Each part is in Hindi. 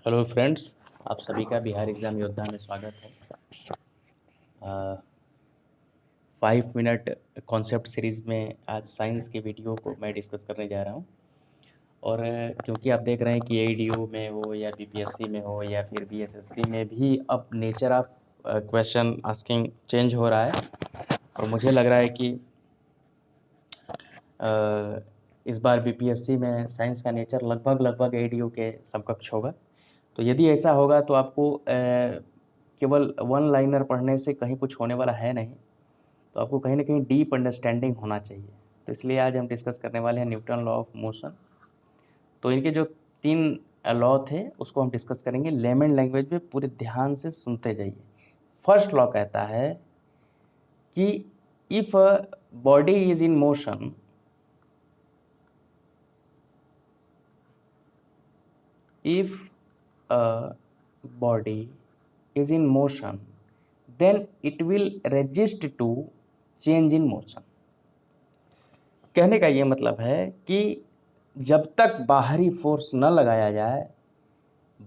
हेलो फ्रेंड्स, आप सभी का बिहार एग्ज़ाम योद्धा में स्वागत है। 5 मिनट कॉन्सेप्ट सीरीज़ में आज साइंस के वीडियो को मैं डिस्कस करने जा रहा हूँ। और क्योंकि आप देख रहे हैं कि एडीओ में हो या बीपीएससी में हो या फिर बीएसएससी में भी अब nature of question asking change हो रहा है। और मुझे लग रहा है कि इस बार बीपीएससी में साइंस का नेचर लगभग एडीओ के समकक्ष होगा। तो यदि ऐसा होगा तो आपको केवल वन लाइनर पढ़ने से कहीं कुछ होने वाला है नहीं, तो आपको कहीं ना कहीं डीप अंडरस्टैंडिंग होना चाहिए। तो इसलिए आज हम डिस्कस करने वाले हैं न्यूटन लॉ ऑफ मोशन। तो इनके जो 3 लॉ थे उसको हम डिस्कस करेंगे लेमन लैंग्वेज में। पूरे ध्यान से सुनते जाइए। फर्स्ट लॉ कहता है कि if a body is in motion, if a body is in motion then it will resist to change in motion। कहने का ये मतलब है कि जब तक बाहरी फोर्स न लगाया जाए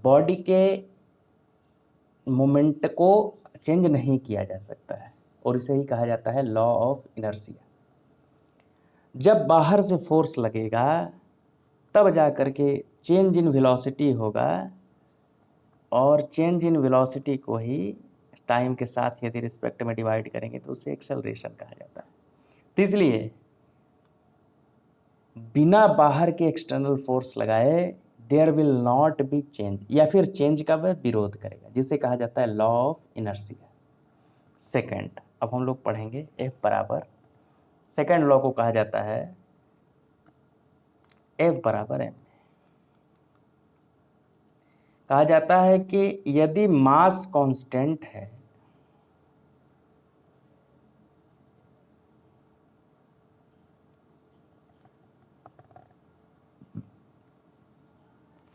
बॉडी के मोमेंट को चेंज नहीं किया जा सकता है, और इसे ही कहा जाता है लॉ ऑफ इनर्शिया। जब बाहर से फोर्स लगेगा तब जा कर के चेंज इन वेलोसिटी होगा, और चेंज इन वेलोसिटी को ही टाइम के साथ यदि रिस्पेक्ट में डिवाइड करेंगे तो उसे एक्सेलरेशन कहा जाता है। तो इसलिए बिना बाहर के एक्सटर्नल फोर्स लगाए there will not be change, या फिर चेंज का वह विरोध करेगा, जिसे कहा जाता है लॉ ऑफ इनर्शिया। सेकंड, अब हम लोग पढ़ेंगे F बराबर, सेकंड लॉ को कहा जाता है F बराबर m। कहा जाता है कि यदि मास कांस्टेंट है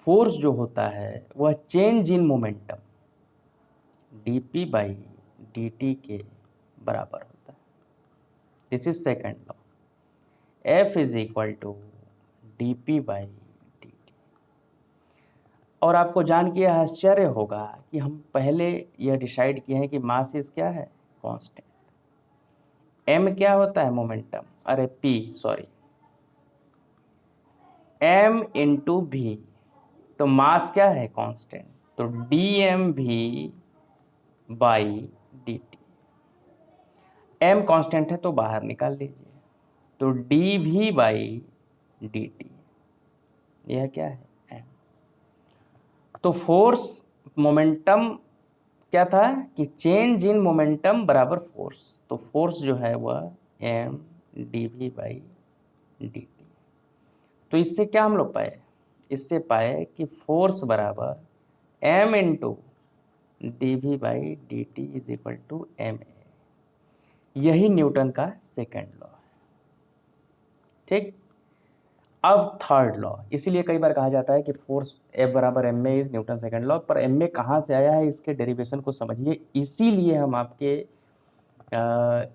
फोर्स जो होता है वह change in momentum dp by dt के बराबर होता है। This is second law. F is equal to dp by dt। और आपको जान के आश्चर्य होगा कि हम पहले यह डिसाइड किए हैं कि मास इज क्या है, कांस्टेंट। m क्या होता है, मोमेंटम, अरे p सॉरी, m इंटू भी। तो मास क्या है, कांस्टेंट, तो dm भी बाई dt। m कांस्टेंट है तो बाहर निकाल लीजिए, तो D V by D T, यह क्या है, m। तो फोर्स मोमेंटम क्या था कि चेंज इन मोमेंटम बराबर फोर्स, तो फोर्स जो है वह m D V by D T. तो इससे क्या हम लोग पाए, इससे पाए कि फोर्स बराबर m into D V by D T is equal to M A. यही न्यूटन का सेकेंड लॉ है। ठीक, अब थर्ड लॉ, इसीलिए कई बार कहा जाता है कि फोर्स F बराबर M A is Newton second law. पर एम ए कहाँ से आया है, इसके डेरिवेशन को समझिए। इसीलिए हम आपके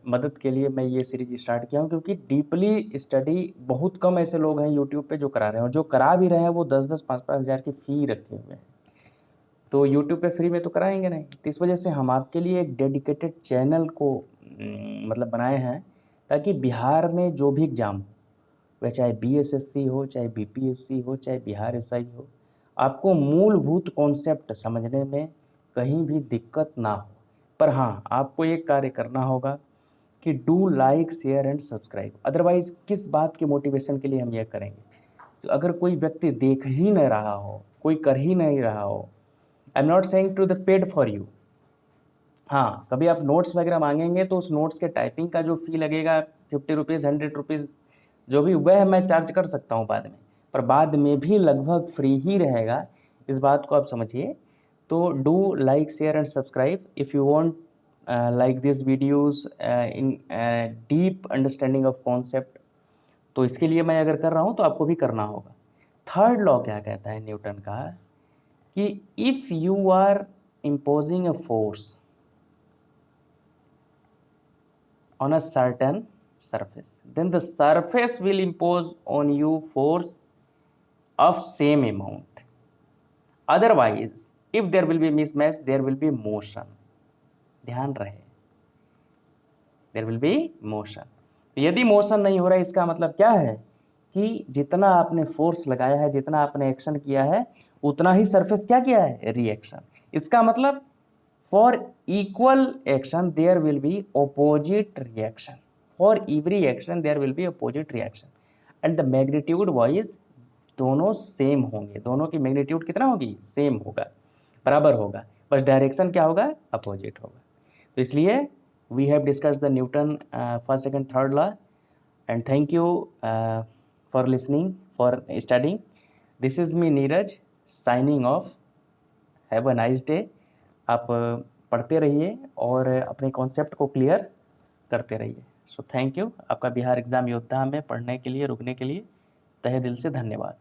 मदद के लिए मैं ये सीरीज स्टार्ट किया हूँ, क्योंकि डीपली स्टडी बहुत कम ऐसे लोग हैं यूट्यूब पे जो करा रहे हैं, और जो करा भी रहे हैं वो 10-10, 5-5 हज़ार की फ़ी रखे हुए हैं। तो यूट्यूब पे फ्री में तो कराएंगे नहीं। तो इस वजह से हम आपके लिए एक डेडिकेटेड चैनल को मतलब बनाए हैं, ताकि बिहार में जो भी एग्ज़ाम हो, वह चाहे बीएसएससी हो, चाहे बीपीएससी हो, चाहे बिहार एसआई हो, आपको मूलभूत कॉन्सेप्ट समझने में कहीं भी दिक्कत ना हो। पर हाँ, आपको एक कार्य करना होगा कि do like share and subscribe. Otherwise किस बात के मोटिवेशन के लिए हम यह करेंगे। तो अगर कोई व्यक्ति देख ही नहीं रहा हो, कोई कर ही नहीं रहा हो, I am not saying to the paid for you. हाँ, कभी आप नोट्स वगैरह मांगेंगे तो उस नोट्स के टाइपिंग का जो फ़ी लगेगा 50 रुपीज़, 100 रुपीज़, जो भी, वह मैं चार्ज कर सकता हूँ बाद में, पर बाद में भी लगभग फ्री ही रहेगा। इस बात को आप समझिए। तो do like share and subscribe if you want like this videos in deep understanding of concept. तो इसके लिए मैं अगर कर रहा हूँ तो आपको भी करना होगा। थर्ड लॉ क्या कहता है न्यूटन का, कि if you are imposing a force on a certain surface, then the surface will impose on you force of same amount। Otherwise if there will be mismatch there will be motion, ध्यान रहे, देयर विल बी मोशन। यदि मोशन नहीं हो रहा है इसका मतलब क्या है कि जितना आपने फोर्स लगाया है, जितना आपने एक्शन किया है, उतना ही सरफेस क्या किया है, रिएक्शन। इसका मतलब for equal action there will be opposite reaction, for every action there will be opposite reaction and the magnitude wise दोनों सेम होंगे, दोनों की मैग्नीट्यूड कितना होगी, सेम होगा, बराबर होगा, बस डायरेक्शन क्या होगा, अपोजिट होगा। तो इसलिए we have discussed the Newton first second third law and thank you for listening, for studying. This is me Neeraj signing off. Have a nice day. आप पढ़ते रहिए और अपने कॉन्सेप्ट को क्लियर करते रहिए। So thank you. आपका बिहार एग्ज़ाम योद्धा में पढ़ने के लिए, रुकने के लिए तहे दिल से धन्यवाद।